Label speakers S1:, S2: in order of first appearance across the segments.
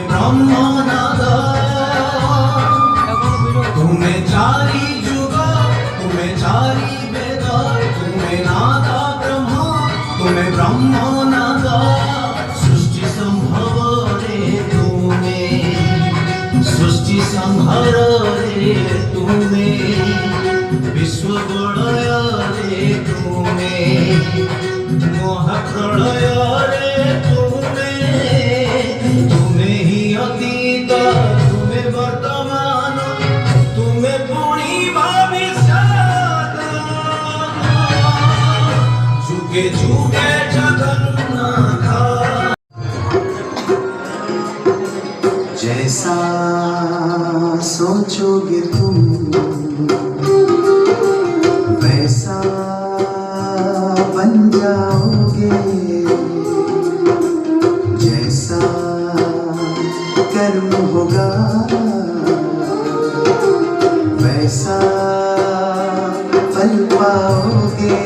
S1: ব্রহ্মনাদ, তুমি চারি যুগ, তুমি চারি বেদ, তুমি নাদ ব্রহ্ম, তুমি ব্রহ্মনাদ। সৃষ্টি সম্ভব রে তুমি, সৃষ্টি সংহার রে তুমি, বিশ্ব প্রলয় রে তুমি, মহাপ্রলয় রে তুমি। তুমি হি অতীত, তুমি বর্তমান, তুমি পুଣି ভবিষ্যৎ, যুগে যুগে জগন্নাথ।
S2: जैसा सोचोगे तुम वैसा बन जाओगे, जैसा कर्म होगा वैसा फल पाओगे।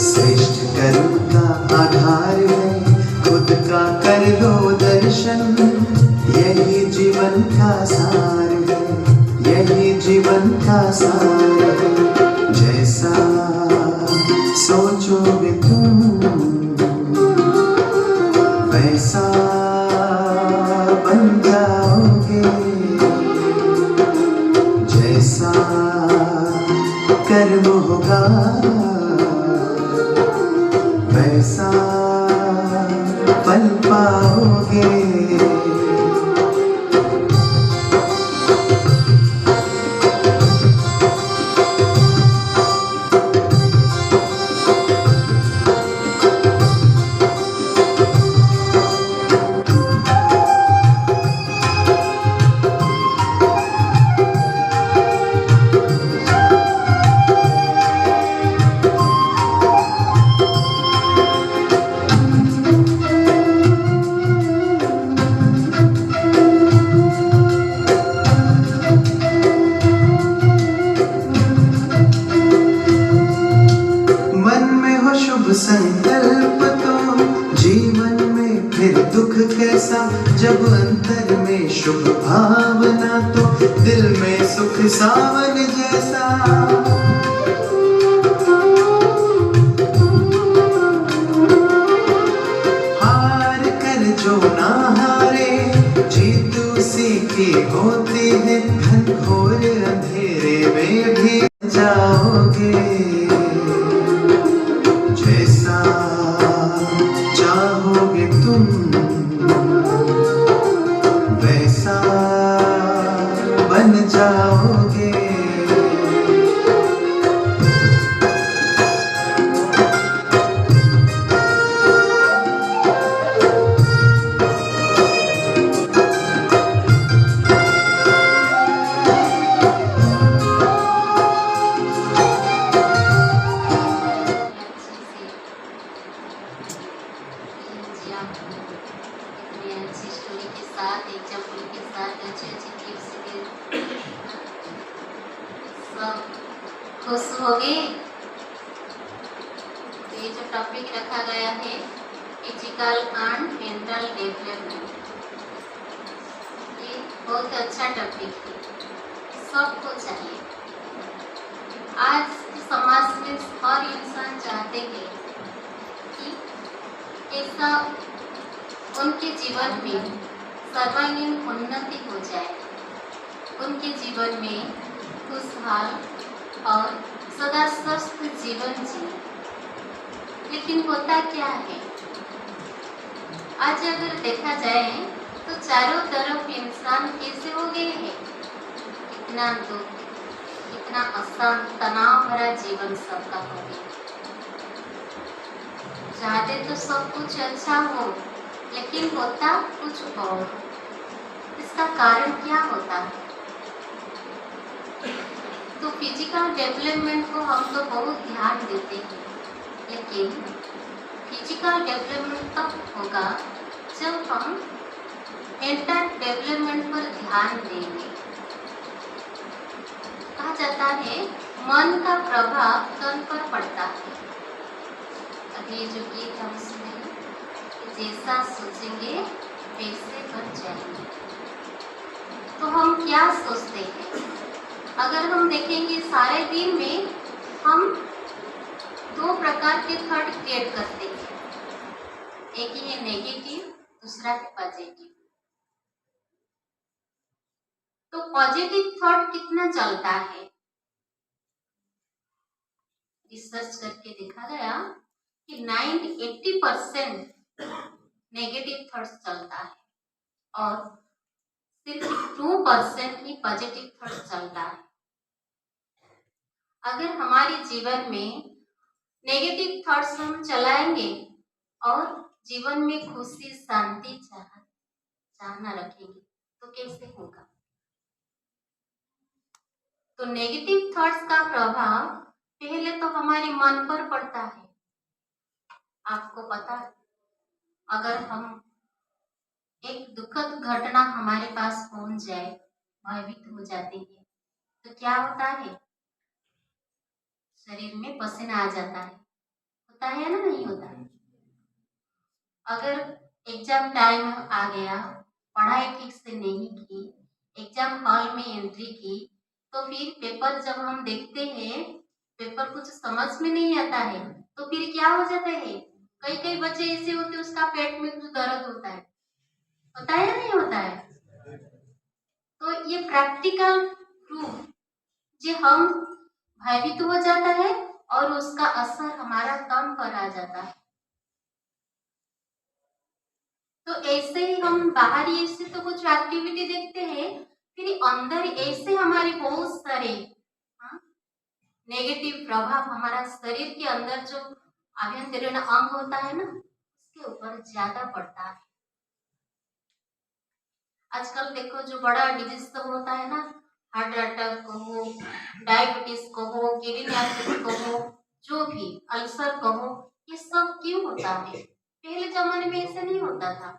S2: श्रेष्ठ कर्म का आधार है खुद का कर लो दर्शन, यही जीवन का सार है, यही जीवन का सार है। जैसा सोचोगे तुम वैसा बन जाओगे, जैसा कर्म होगा वैसा फल पाओगे। शुभ संकल्प तो जीवन में फिर दुख कैसा, जब अंतर में शुभ भावना तो दिल में सुख सावन जैसा। हार कर जो ना हारे जीत उसी की होती है, घनघोर अंधेरे में भी जाओगे, जैसा चाहोगे तुम वैसा बन जाओगे।
S3: अच्छी स्टोरी के साथ, एग्जाम्पल के साथ, अच्छे अच्छे टिप्स के सब खुश हो गए। तो ये जो टॉपिक रखा गया है फिजिकल एंड मेंटल डेवलपमेंट, ये बहुत अच्छा टॉपिक है, सबको चाहिए। आज समाज में हर इंसान चाहते हैं कि ऐसा उनके जीवन में सर्वांगीण उन्नति हो जाए, उनके जीवन में खुशहाल और सदा स्वस्थ जीवन जिए। लेकिन होता क्या है, आज अगर देखा जाए तो चारों तरफ इंसान कैसे हो गए हैं, इतना दुख, इतना अशांत, तनाव भरा जीवन सबका हो गया। चाहते तो सब कुछ अच्छा हो, लेकिन होता कुछ और। इसका कारण क्या होता है? तो फिजिकल डेवलपमेंट को हम तो बहुत ध्यान देते हैं, लेकिन फिजिकल डेवलपमेंट तब होगा जब हम मेंटल डेवलपमेंट पर ध्यान देंगे। कहा जाता है मन का प्रभाव तन पर पड़ता है। अभी जो गीत हम सुने, जैसा सोचेंगे क्या सोचते हैं? अगर हम देखेंगे सारे दिन में हम दो प्रकार के थॉट क्रिएट करते हैं, एक ही है नेगेटिव, दूसरा है पॉजिटिव। तो पॉजिटिव थॉट कितना चलता है? रिसर्च करके देखा गया कि 80% नेगेटिव थॉट्स चलता है और सिर्फ 2% ही पॉजिटिव थॉट्स चलता है। अगर हमारे जीवन में नेगेटिव थॉट्स हम चलाएंगे और जीवन में खुशी, शांति, चाहना रखेंगे तो कैसे होगा? तो नेगेटिव थॉट्स का प्रभाव पहले तो हमारे मन पर पड़ता है। आपको पता है, अगर हम एक दुखद घटना हमारे पास पहुंच जाए, भयभीत हो जाते हैं, तो क्या होता है? शरीर में पसीना आ जाता है, होता है ना, नहीं होता है? अगर एग्जाम टाइम आ गया, पढ़ाई ठीक से नहीं की, एग्जाम हॉल में एंट्री की, तो फिर पेपर जब हम देखते हैं, पेपर कुछ समझ में नहीं आता है, तो फिर क्या हो जाता है? कई कई बच्चे ऐसे होते हैं, उसका पेट में कुछ दर्द होता है या नहीं होता है? तो ये प्रैक्टिकल प्रूफ, जो हम भयभीत हो जाता है और उसका असर हमारा काम पर आ जाता है। तो ऐसे ही हम बाहर ऐसे तो कुछ एक्टिविटी देखते हैं, फिर अंदर ऐसे हमारे बहुत सारे नेगेटिव प्रभाव हमारा शरीर के अंदर जो आभ्यंतरीण अंग होता है ना, उसके ऊपर ज्यादा पड़ता है। आजकल देखो जो बड़ा डिजीज सब होता है ना, हार्ट अटैक कहो, डायबिटीज कहो, किडनी कहो, जो भी अल्सर कहो, ये सब क्यों होता है? पहले जमाने में ऐसे नहीं होता था।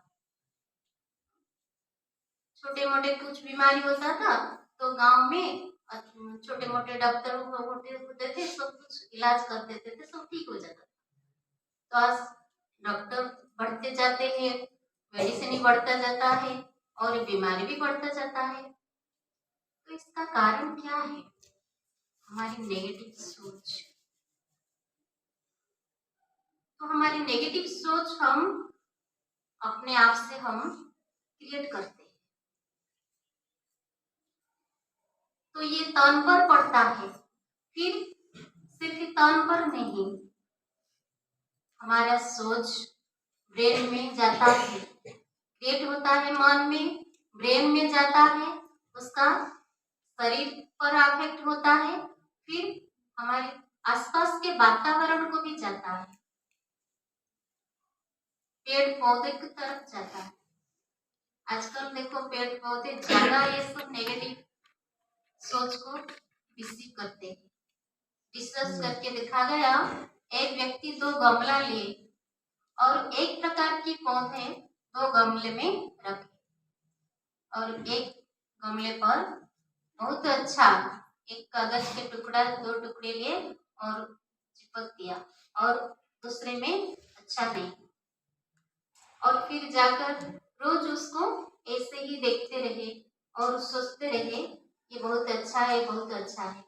S3: छोटे मोटे कुछ बीमारी होता था तो गांव में छोटे मोटे डॉक्टर होते थे, सब कुछ इलाज कर देते थे, सब ठीक हो जाता था। तो आज डॉक्टर बढ़ते जाते हैं, मेडिसिन बढ़ता जाता है और बीमारी भी बढ़ता जाता है। तो इसका कारण क्या है? हमारी नेगेटिव सोच। तो हमारी नेगेटिव सोच हम अपने आप से हम क्रिएट करते हैं। तो ये तन पर पड़ता है, फिर सिर्फ तन पर नहीं, हमारा सोच ब्रेन में जाता है, क्रिएट होता है मन में, ब्रेन में जाता है, उसका शरीर पर अफेक्ट होता है, फिर हमारे आसपास के वातावरण को भी जाता है, पेड़ पौधे की तरफ जाता है। आजकल देखो पेड़ पौधे ज्यादा ये सब नेगेटिव सोच को रिसीव करते हैं। रिसर्च करके देखा गया, एक व्यक्ति 2 गमला लिए और एक प्रकार की पौधे 2 गमले में रखे और एक गमले पर बहुत अच्छा एक कागज के टुकड़ा 2 टुकड़े लिए और चिपक दिया और दूसरे में अच्छा नहीं। और फिर जाकर रोज उसको ऐसे ही देखते रहे और सोचते रहे ये बहुत अच्छा है, बहुत अच्छा है।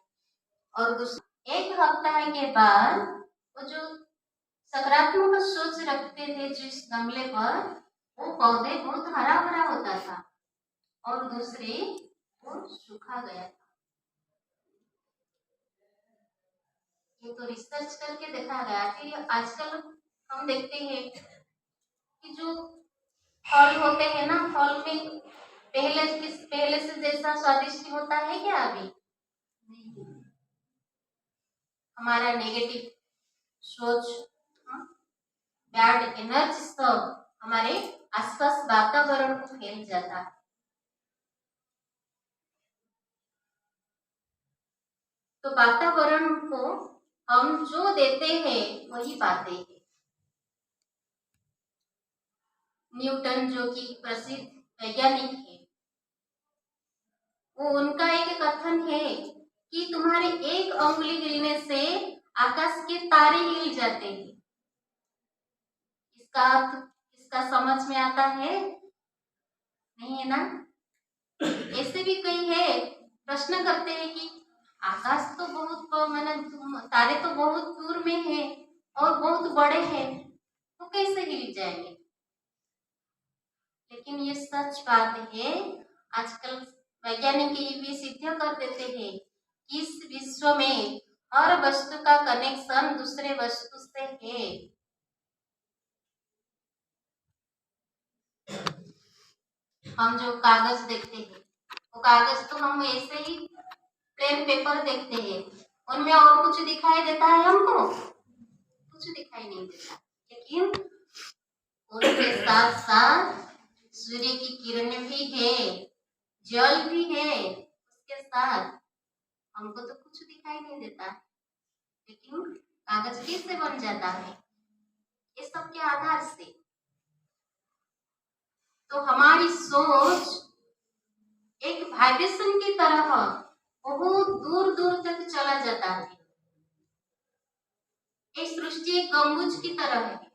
S3: और एक हफ्ता के बाद वो जो सकारात्मक सोच रखते थे जिस गमले पर, वो पौधे बहुत हरा भरा होता था और दूसरे वो सूखा गया था। ये तो रिसर्च करके देखा गया। फिर आजकल हम देखते हैं कि जो फल होते हैं ना, फल में पहले से जैसा स्वादिष्ट होता है क्या? अभी नहीं। हमारा नेगेटिव सोच, बैड एनर्जी सब हमारे आसपास वातावरण को फैल जाता है। तो वातावरण को हम जो देते हैं वही पाते हैं। न्यूटन जो कि प्रसिद्ध वैज्ञानिक है, वो उनका एक कथन है कि तुम्हारे एक उंगली हिलने से आकाश के तारे हिल जाते हैं। इसका अर्थ इसका समझ में आता है? नहीं है ना? ऐसे भी कई है प्रश्न करते हैं कि आकाश तो बहुत तारे तो बहुत दूर में है और बहुत बड़े हैं, तो कैसे हिल जाएंगे। लेकिन ये सच बात है, आजकल वैज्ञानिक ये भी सिद्ध कर देते हैं कि इस विश्व में हर वस्तु का कनेक्शन दूसरे वस्तु से है। हम जो कागज देखते हैं वो कागज तो हम ऐसे ही प्लेन पेपर देखते हैं, उनमें और कुछ दिखाई देता है हमको, कुछ दिखाई नहीं देता। लेकिन उनके साथ साथ सूर्य की किरणें भी है, जल भी है, उसके साथ हमको तो कुछ दिखाई नहीं देता। लेकिन कागज कैसे बन जाता है, ये सब के आधार से। तो हमारी सोच एक वाइब्रेशन की तरह बहुत दूर दूर तक चला जाता है। ये सृष्टि एक गम्बुज की तरह है,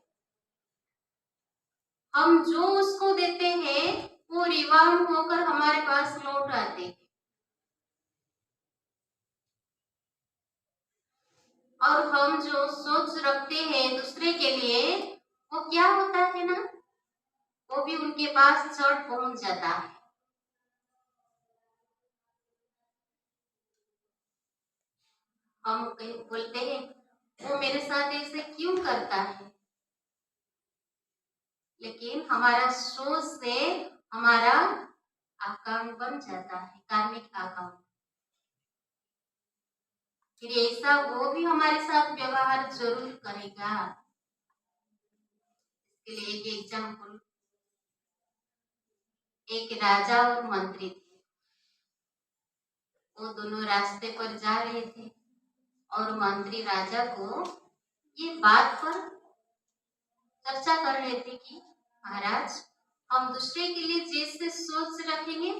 S3: हम जो उसको देते हैं वो रिवाउंड होकर हमारे पास लौट आते हैं। और हम जो सोच रखते हैं दूसरे के लिए, वो क्या होता है ना, वो भी उनके पास चढ़ पहुंच जाता है। हम कहीं बोलते हैं वो मेरे साथ ऐसे क्यों करता है, लेकिन हमारा सोच से हमारा अकाउंट बन जाता है, कार्मिक अकाउंट। फिर ऐसा वो भी हमारे साथ व्यवहार जरूर करेगा। इसके लिए एक एग्जाम्पल, एक राजा और मंत्री थे, वो दोनों रास्ते पर जा रहे थे और मंत्री राजा को ये बात पर चर्चा कर रहे थे कि महाराज, हम दूसरे के लिए जैसे सोच रखेंगे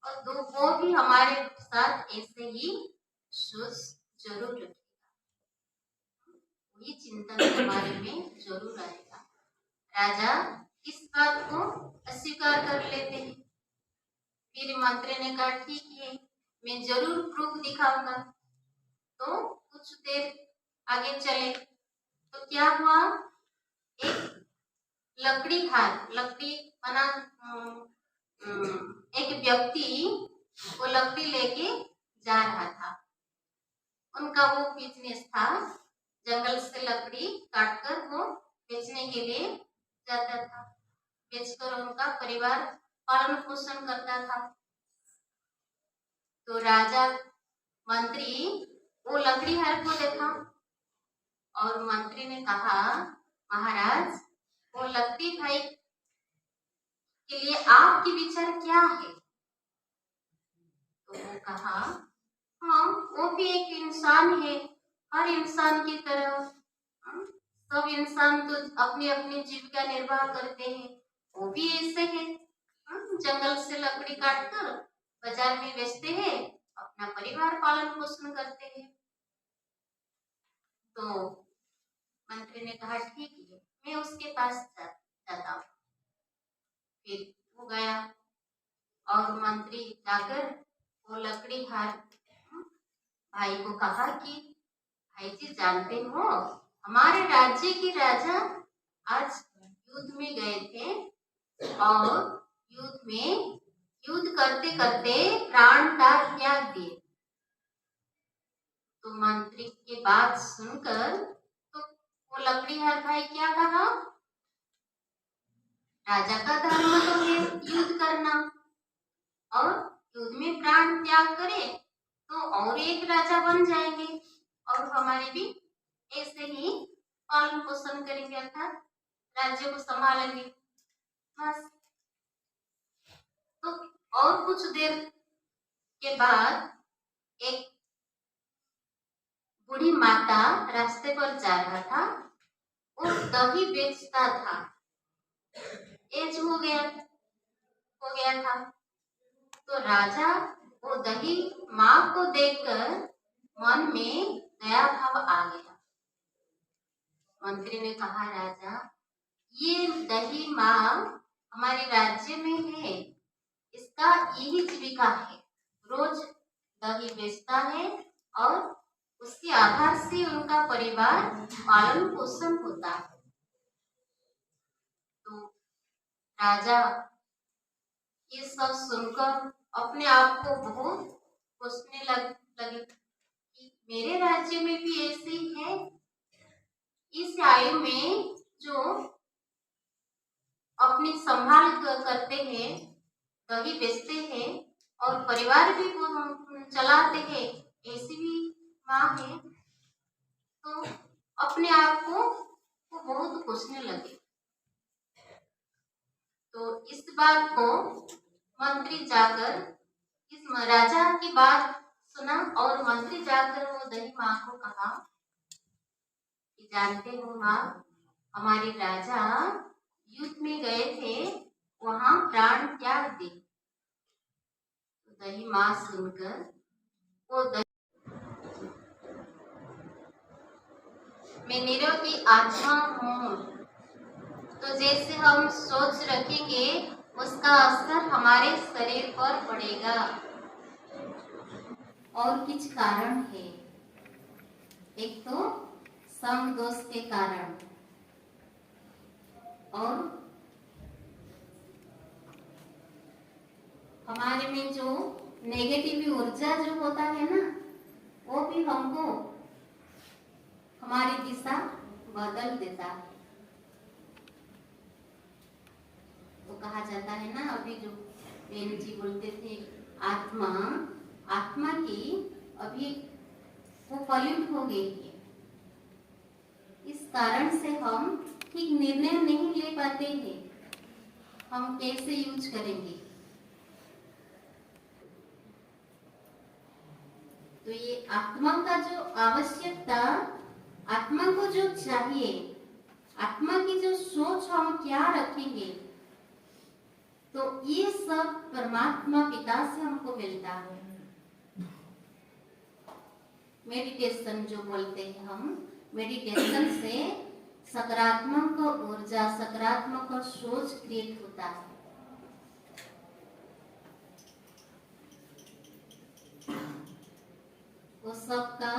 S3: और वो भी हमारे साथ ऐसे ही सोच जरूर रखेगा, ये चिंतन हमारे में जरूर आएगा। राजा इस बात को अस्वीकार कर लेते हैं। फिर मंत्री ने कहा ठीक है, मैं जरूर प्रूफ दिखाऊंगा। तो कुछ देर आगे चले तो क्या हुआ, एक लकड़ी बना एक व्यक्ति वो लकड़ी लेके जा रहा था। उनका वो बिजनेस था, जंगल से लकड़ी काटकर वो बेचने के लिए जाता था, बेचकर उनका परिवार पालन पोषण करता था। तो राजा मंत्री वो लकड़ीहार को देखा और मंत्री ने कहा, महाराज, वो लकड़ी भाई के लिए आपके विचार क्या है। तो वो कहा, हाँ, वो भी एक इंसान है, हर इंसान की तरह। सब इंसान तो अपनी अपनी जीविका निर्वाह करते हैं, वो भी ऐसे है, जंगल से लकड़ी काटकर बाजार में बेचते हैं, अपना परिवार पालन पोषण करते हैं। तो मंत्री ने कहा ठीक है, मैं उसके पास जाता हूँ। फिर वो गया और मंत्री जाकर वो लकड़ीहार भाई को कहा कि भाई जी, जानते हो हमारे राज्य की राजा आज युद्ध में गए थे और युद्ध करते करते प्राण त्याग दिए। तो मंत्री की बात सुनकर तो वो लकड़ीहार भाई क्या कहा, राजा का धर्म तो है युद्ध करना, और युद्ध में प्राण त्याग करे तो और एक राजा बन जाएंगे और हमारे भी ऐसे ही पालन पोषण करेंगे, अर्थात राज्य को संभालेंगे बस। तो और कुछ देर के बाद एक बूढ़ी माता रास्ते पर जा रहा था, वो दही बेचता था, एज हो गया था। तो राजा वो दही माँ को देखकर मन में दया भाव आ गया। मंत्री ने कहा, राजा, ये दही माँ हमारे राज्य में है, इसका यही जीविका है, रोज दही बेचता है और उसके आधार से उनका परिवार पालन पोषण होता है। तो राजा ये सब सुनकर अपने आप को बहुत सोचने लगे कि मेरे राज्य में भी ऐसे ही है। इस आयु में जो अपनी संभाल करते हैं, दही बेचते हैं और परिवार भी चलाते हैं, ऐसी भी माँ है। तो अपने आप को बहुत पूछने लगे। तो इस बात को मंत्री जाकर इस राजा की बात सुना और मंत्री जाकर वो दही माँ को कहा कि जानते हो माँ, हमारे राजा युद्ध में गए थे, वहां प्राण त्याग दिए। तो दही माँ सुनकर वो मैं निरोगी आत्मा हूँ, तो जैसे हम सोच रखेंगे उसका असर हमारे शरीर पर पड़ेगा। और कुछ कारण है, एक तो संग दोष के कारण और हमारे में जो नेगेटिव ऊर्जा जो होता है ना, वो भी हमको हमारी दिशा बदल देता है। तो कहा जाता है ना, अभी जो बेन जी बोलते थे, आत्मा की अभी वो पॉल्यूट हो गई है। इस कारण से हम ठीक निर्णय नहीं ले पाते हैं, हम कैसे यूज करेंगे। तो ये आत्मा का जो आवश्यकता, आत्मा को जो चाहिए, आत्मा की जो सोच हम क्या रखेंगे, तो ये सब परमात्मा पिता से हमको मिलता है। मेडिटेशन जो बोलते हैं हम, मेडिटेशन से सकारात्मक ऊर्जा, सकारात्मक सोच क्रिएट होता है। वो सबका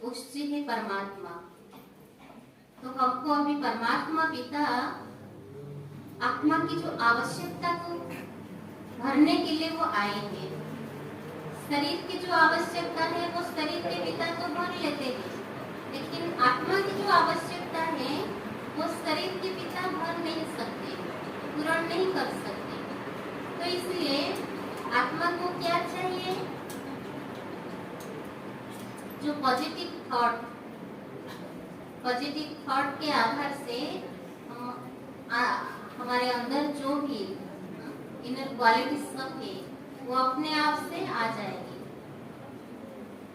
S3: उच्च है परमात्मा। तो हमको अभी परमात्मा पिता आत्मा की जो आवश्यकता को भरने के लिए वो आए हैं। शरीर की जो आवश्यकता है वो शरीर के पिता तो भर लेते हैं, लेकिन आत्मा की जो आवश्यकता है वो शरीर के पिता भर नहीं सकते, पूर्ण नहीं कर सकते। तो इसलिए आत्मा को क्या चाहिए? जो पॉजिटिव थॉट के आधार से हमारे अंदर जो भी इनर क्वालिटी सब है वो अपने आप से आ जाएगी।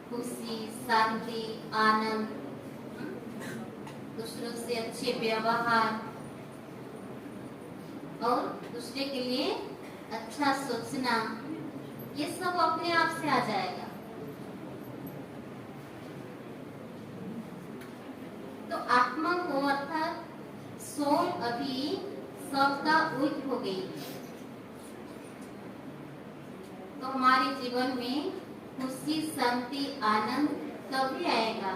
S3: खुशी, शांति, आनंद, दूसरों से अच्छे व्यवहार और दूसरे के लिए अच्छा सोचना, ये सब अपने आप से आ जाएगा। तो आत्मा को अर्थात सोल अभी सबका वीक हो गई। तो हमारे जीवन में खुशी, शांति, आनंद तभी आएगा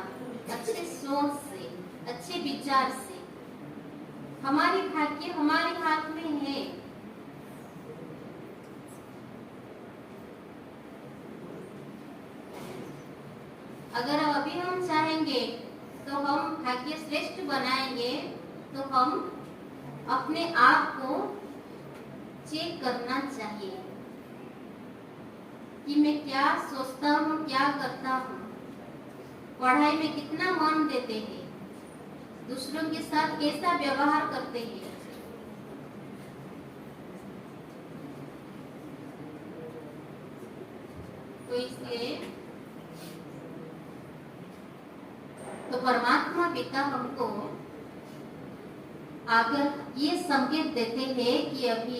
S3: अच्छे सोच से, अच्छे विचार से। हमारी भाग्य हमारे हाथ में है। अगर अभी हम चाहेंगे तो हम भाग्य श्रेष्ठ बनाएंगे, तो हम अपने आप को चेक करना चाहिए कि मैं क्या सोचता हूँ, क्या करता हूँ, पढ़ाई में कितना मन देते हैं, दूसरों के साथ कैसा व्यवहार करते हैं। तो इसलिए तो परमात्मा पिता हमको अगर ये संकेत देते हैं कि अभी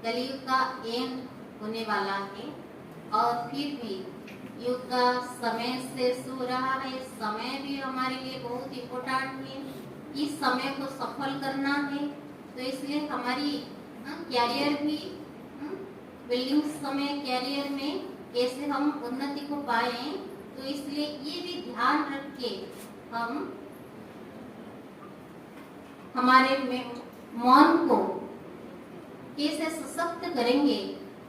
S3: कलयुग का एंड होने वाला है और फिर भी युग का समय से सो रहा है, समय भी हमारे लिए बहुत इम्पोर्टेंट है, इस समय को सफल करना है। तो इसलिए हमारी कैरियर भी बिल्डिंग समय कैरियर में कैसे हम उन्नति को पाएं, तो इसलिए ये भी ध्यान रख के हम हमारे मन को कैसे सशक्त करेंगे,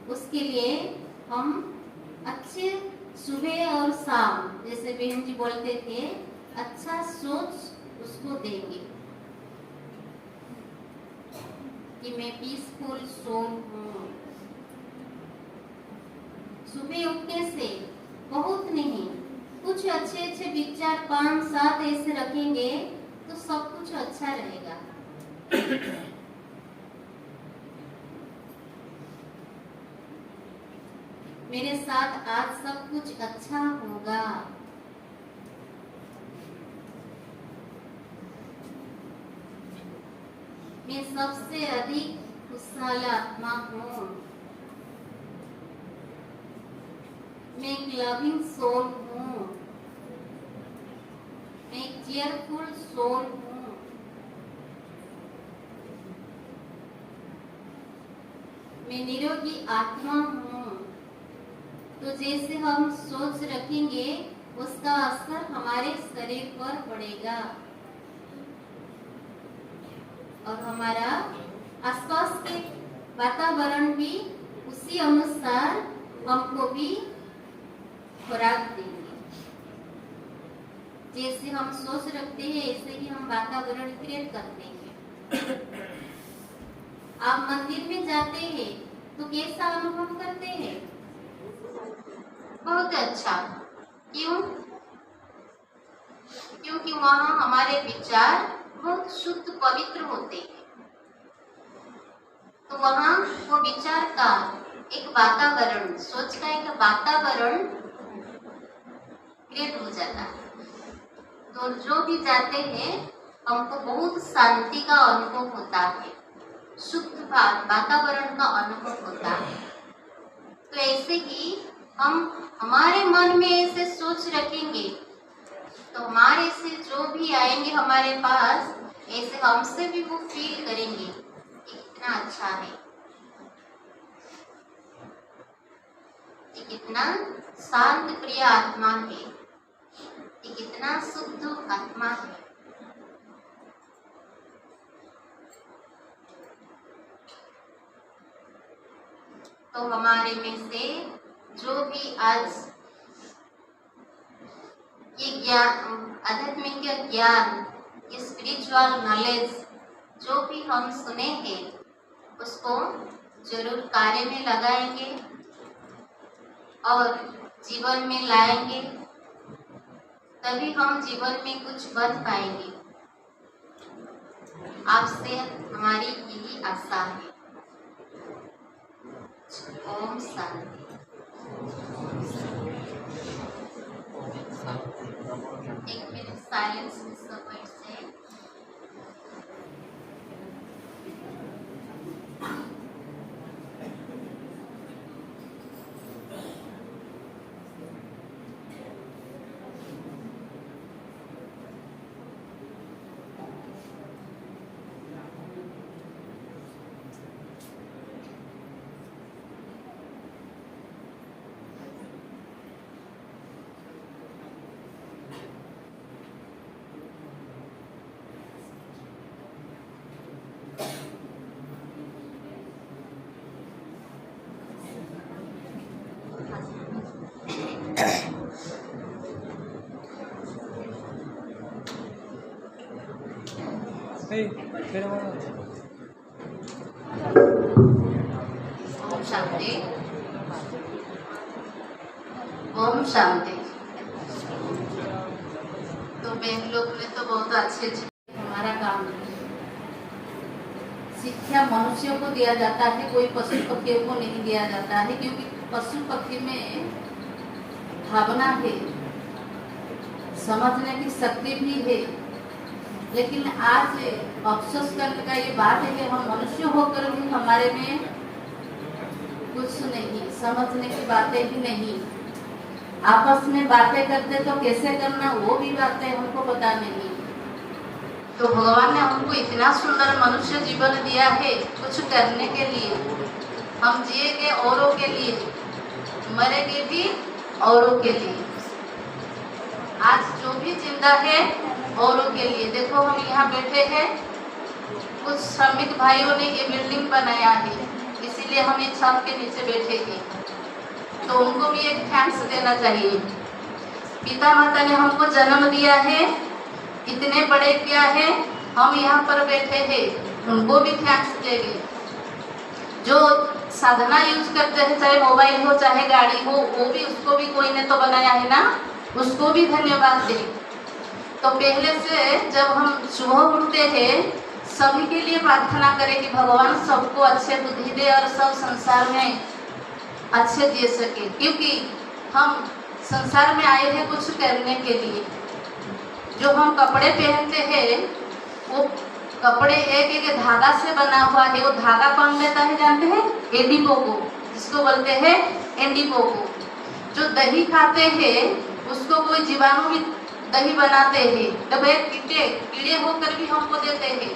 S3: उसके लिए हम अच्छे सुबह और शाम, जैसे बहन जी बोलते थे, अच्छा सोच उसको देंगे कि मैं पीसफुल सोल हूँ। सुबह उठने से बहुत नहीं, कुछ अच्छे अच्छे विचार 5-7 ऐसे रखेंगे तो सब कुछ अच्छा रहेगा। मेरे साथ आज सब कुछ अच्छा होगा। मैं सबसे अधिक खुशहाल आत्मा हूँ। मैं एक लविंग सोल हूँ। मैं एक चेयरफुल सोल हूँ। मैं निरोगी आत्मा हूँ। तो जैसे हम सोच रखेंगे उसका असर हमारे शरीर पर पड़ेगा और हमारा आसपास के वातावरण भी उसी अनुसार हमको भी खुराक देंगे। जैसे हम सोच रखते हैं ऐसे ही हम वातावरण क्रिएट कर देंगे। आप मंदिर में जाते हैं तो कैसा अनुभव करते हैं? बहुत अच्छा। क्यों? क्योंकि वहाँ हमारे विचार बहुत शुद्ध पवित्र होते हैं। तो वहाँ वो विचार का एक वातावरण, सोच का एक वातावरण क्रिएट हो जाता है। तो जो भी जाते हैं हमको बहुत शांति का अनुभव होता है, शुद्ध वातावरण का अनुभव होता है। तो ऐसे ही हम हमारे मन में ऐसे सोच रखेंगे तो हमारे से जो भी आएंगे हमारे पास, ऐसे हमसे भी वो फील करेंगे कि कितना अच्छा है, कि कितना शांत प्रिय आत्मा है, कि कितना शुद्ध आत्मा है। तो हमारे में से जो भी आज ये ज्ञान, आध्यात्मिक ज्ञान, ये स्पिरिचुअल नॉलेज जो भी हम सुने हैं उसको जरूर कार्य में लगाएंगे और जीवन में लाएंगे, तभी हम जीवन में कुछ बन पाएंगे। आपसे हमारी यही आशा है। ओम शांति। एक मिनट साइलेंस सबमिट से। ओम शांति। ओम शांति। तो बहन लोग ने तो बहुत अच्छे हमारा काम है। शिक्षा मनुष्य को दिया जाता है, कोई पशु पक्षियों को नहीं दिया जाता है, क्योंकि पशु पक्षी में भावना है, समझने की शक्ति भी है। लेकिन आज अफसोस करने का ये बात है कि हम मनुष्य होकर भी हमारे में कुछ नहीं, समझने की बातें भी नहीं। आपस में बातें करते तो कैसे करना वो भी बातें हमको पता नहीं। तो भगवान ने हमको इतना सुंदर मनुष्य जीवन दिया है कुछ करने के लिए।
S4: हम जिएंगे औरों के लिए, मरेंगे भी औरों के लिए। आज जो भी जिंदा है औरों के लिए। देखो हम यहाँ बैठे हैं, कुछ श्रमिक भाइयों ने ये बिल्डिंग बनाया है, इसीलिए हम एक छत के नीचे बैठे हैं, तो उनको भी एक थैंक्स देना चाहिए। पिता माता ने हमको जन्म दिया है, इतने बड़े किया है, हम यहाँ पर बैठे हैं, उनको भी थैंक्स देंगे। जो साधना यूज करते हैं, चाहे मोबाइल हो चाहे गाड़ी हो, वो भी उसको भी कोई ने तो बनाया है ना, उसको भी धन्यवाद दे। तो पहले से जब हम सुबह उठते हैं, सभी के लिए प्रार्थना करें कि भगवान सबको अच्छे बुद्धि दे और सब संसार में अच्छे दे सके, क्योंकि हम संसार में आए हैं कुछ करने के लिए। जो हम कपड़े पहनते हैं वो कपड़े एक एक धागा से बना हुआ है। वो धागा कौन लेता है जानते हैं? एंडीबोगो, जिसको बोलते हैं एंडीबोगो। जो दही खाते हैं उसको कोई जीवाणु भी दही बनाते हैं, तो वे कीड़े होकर भी हमको देते हैं।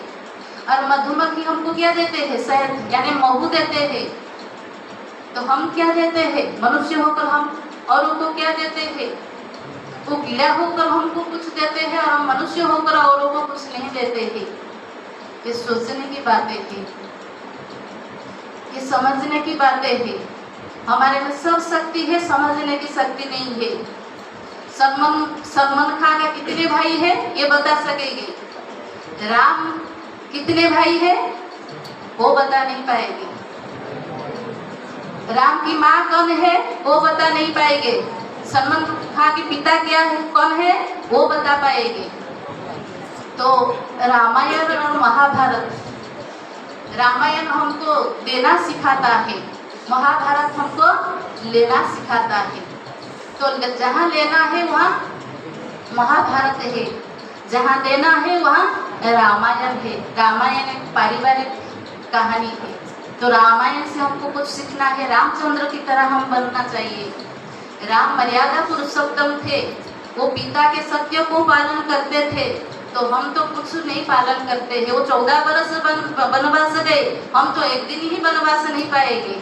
S4: और मधुमक्खी हमको क्या देते हैं? शहद यानी महू देते हैं। तो हम क्या देते हैं? मनुष्य होकर हम औरों को क्या देते हैं? वो कीड़ा होकर हमको कुछ देते हैं और हम मनुष्य होकर औरों को कुछ नहीं देते हैं। ये सोचने की बातें हैं, ये समझने की बातें हैं। हमारे में सब शक्ति है, समझने की शक्ति नहीं है। सलमान खान के कितने भाई है ये बता सकेंगे। राम कितने भाई है वो बता नहीं पाएंगे। राम की माँ कौन है वो बता नहीं पाएंगे। सलमान खान के पिता क्या है, कौन है, वो बता पाएंगे। तो रामायण और महाभारत, रामायण हमको देना सिखाता है, महाभारत हमको लेना सिखाता है। तो जहाँ लेना है वहाँ महाभारत है, जहाँ देना है वहाँ रामायण है। रामायण एक पारिवारिक कहानी है, तो रामायण से हमको कुछ सीखना है। रामचंद्र की तरह हम बनना चाहिए। राम मर्यादा पुरुषोत्तम थे, वो पिता के सत्य को पालन करते थे, तो हम तो कुछ नहीं पालन करते हैं। वो 14 वर्ष वनवास गए, हम तो एक दिन ही वनवास नहीं पाएंगे।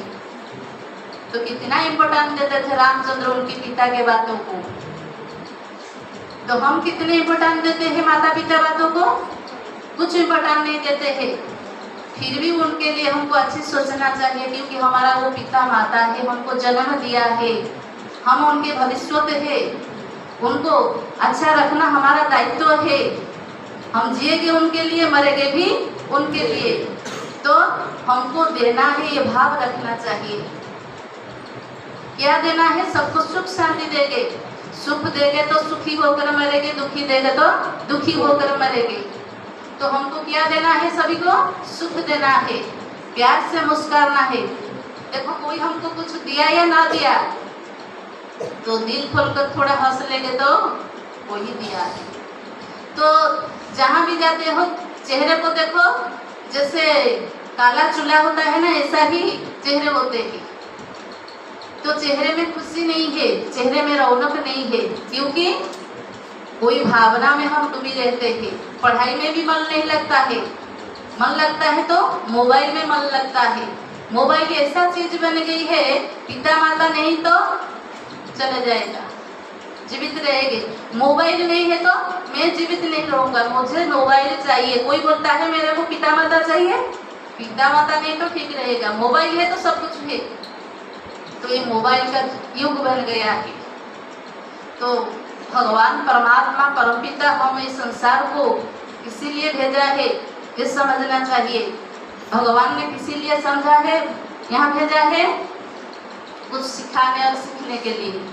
S4: तो कितना इम्पोर्टेंट देते थे रामचंद्र उनके पिता के बातों को। तो हम कितने इम्पोर्टेंट देते हैं माता पिता बातों को? कुछ इम्पोर्टेंट नहीं देते हैं। फिर भी उनके लिए हमको अच्छी सोचना चाहिए, क्योंकि हमारा वो पिता माता है, हमको जन्म दिया है, हम उनके भविष्य है, उनको अच्छा रखना हमारा दायित्व है। हम जिएंगे उनके लिए, मरेंगे भी उनके लिए, तो हमको देना है, ये भाव रखना चाहिए। क्या देना है? सबको सुख शांति देंगे। सुख देंगे तो सुखी होकर मरेंगे, दुखी देंगे तो दुखी होकर मरेंगे। तो हमको क्या देना है? सभी को सुख देना है, प्यार से मुस्कुराना है। देखो कोई हमको कुछ दिया या ना दिया, तो दिल खोलकर थोड़ा हंस लेंगे तो वही दिया है। तो जहाँ भी जाते हो चेहरे को देखो, जैसे काला चूल्हा होता है ना, ऐसा ही चेहरे होते हैं। तो चेहरे में खुशी नहीं है, चेहरे में रौनक नहीं है, क्योंकि कोई भावना में हम डूबी रहते हैं। पढ़ाई में भी मन नहीं लगता है, मन लगता है तो मोबाइल में मन लगता है। मोबाइल ऐसा चीज बन गई है, पिता माता नहीं तो चले जाएगा, जीवित रहेंगे। मोबाइल नहीं है तो मैं जीवित नहीं रहूंगा, मुझे मोबाइल चाहिए। कोई बोलता है मेरे को पिता माता चाहिए, पिता माता नहीं तो ठीक रहेगा, मोबाइल है तो सब कुछ है। तो ये मोबाइल का युग बन गया है। तो भगवान परमात्मा परमपिता हम इस संसार को इसीलिए भेजा है, ये समझना चाहिए। भगवान ने किसी लिए समझा है, यहाँ भेजा है कुछ सिखाने और सीखने के लिए।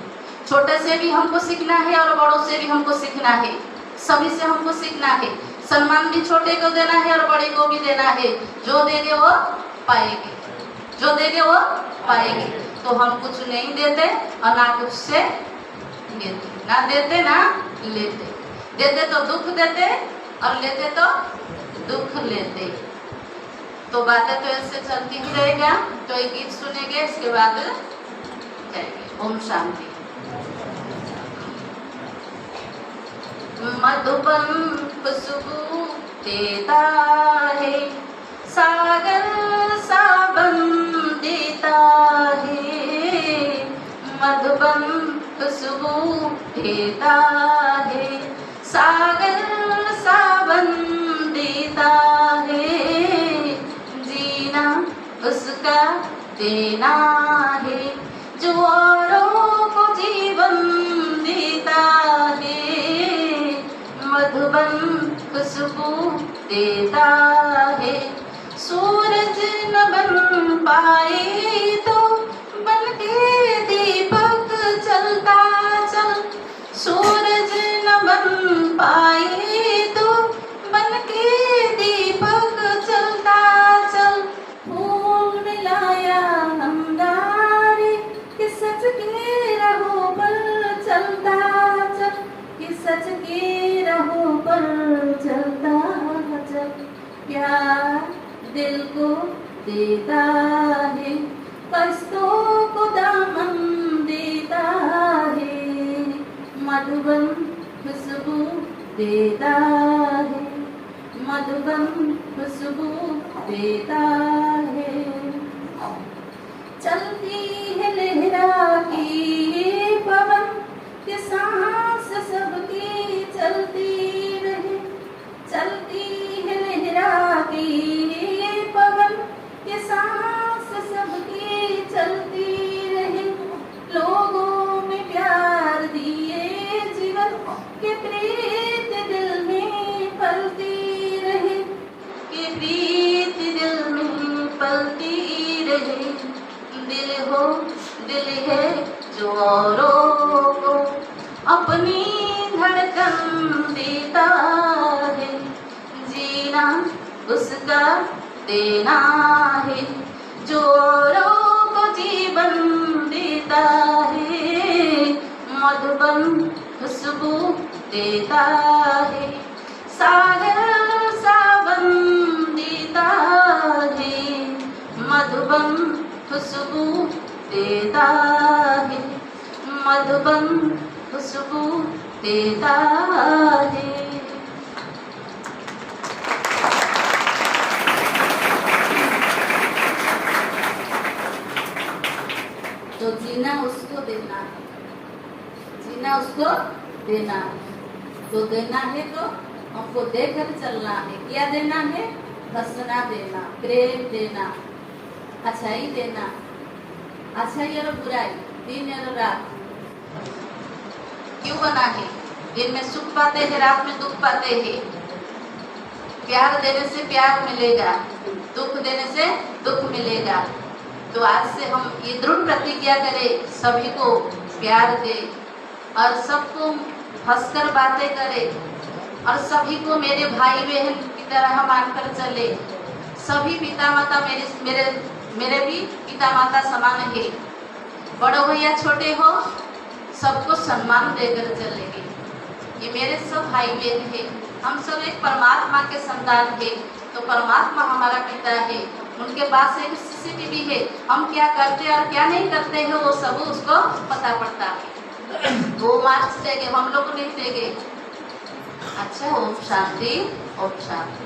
S4: छोटे से भी हमको सीखना है और बड़ों से भी हमको सीखना है, सभी से हमको सीखना है। सम्मान भी छोटे को देना है और बड़े को भी देना है। जो देंगे वो पाएंगे, जो देंगे वो पाएंगे। तो हम कुछ नहीं देते और ना कुछ से लेते, ना देते ना लेते। देते तो दुख देते और लेते तो दुख लेते। तो बातें तो ऐसे चलती ही रहेगा। तो एक गीत सुनेंगे, इसके बाद जाएंगे। ओम शांति। मधुबन खुशबू देता है, सागर सावन देता है, मधुबन खुशबू देता है, सागर सावन देता है, जीना उसका देना है, जो औरों को जीवन देता है, मधुबन खुशबू देता है। सूरज न बन पाए तो बन के दीपक चलता चल, सूरज न बन पाए तो बन के दीपक चलता चल। फूल लाया अंगारे कि सच के राहों पर चलता चल, कि सच के राहों पर चलता चल। प्यार दिल को देता है, कष्टों को दामन देता है, मधुबन खुशबू देता है, मधुबन खुशबू देता है। चलती है लहरा की पवन के सांस सबकी चलती रहे, चलती है लहरा की पवन के सांस सबकी चलती रहे। लोगों में प्यार दिए जीवन के प्रीत दिल में पलती रहे, के प्रीत दिल में पलती रहे। दिल हो दिल है जो औरों को अपनी धड़कन देता है, जीना उसका देना है, जो औरों को जीवन देता है, मधुबन खुशबू देता है, सागर सावन देता है, मधुबन खुशबू देता है, मधुबन खुशबू देता है। तो जीना उसको देना है, जीना उसको देना है। तो देना है तो हमको देकर चलना है। क्या देना है? हंसना देना, प्रेम देना, अच्छाई देना, अच्छाई और बुराई, दिन और रात। क्यों बना है? दिन में सुख पाते हैं, रात में दुख पाते हैं। प्यार देने से प्यार मिलेगा, दुख देने से दुख मिलेगा। तो आज से हम ये दृढ़ प्रतिज्ञा करें, सभी को प्यार दे और सबको हंसकर बातें करें और सभी को मेरे भाई बहन की तरह मानकर चले। सभी पिता माता मेरे भी पिता माता समान है। बड़े हो या छोटे हो, सबको सम्मान देकर चलेंगे। ये मेरे सब भाई बहन है, हम सब एक परमात्मा के संतान है। तो परमात्मा हमारा पिता है, उनके पास एक CCTV है। हम क्या करते और क्या नहीं करते हैं वो सब उसको पता पड़ता है। वो मार्क्स देंगे, हम लोग नहीं देंगे। अच्छा, ओम शांति, ओम शांति।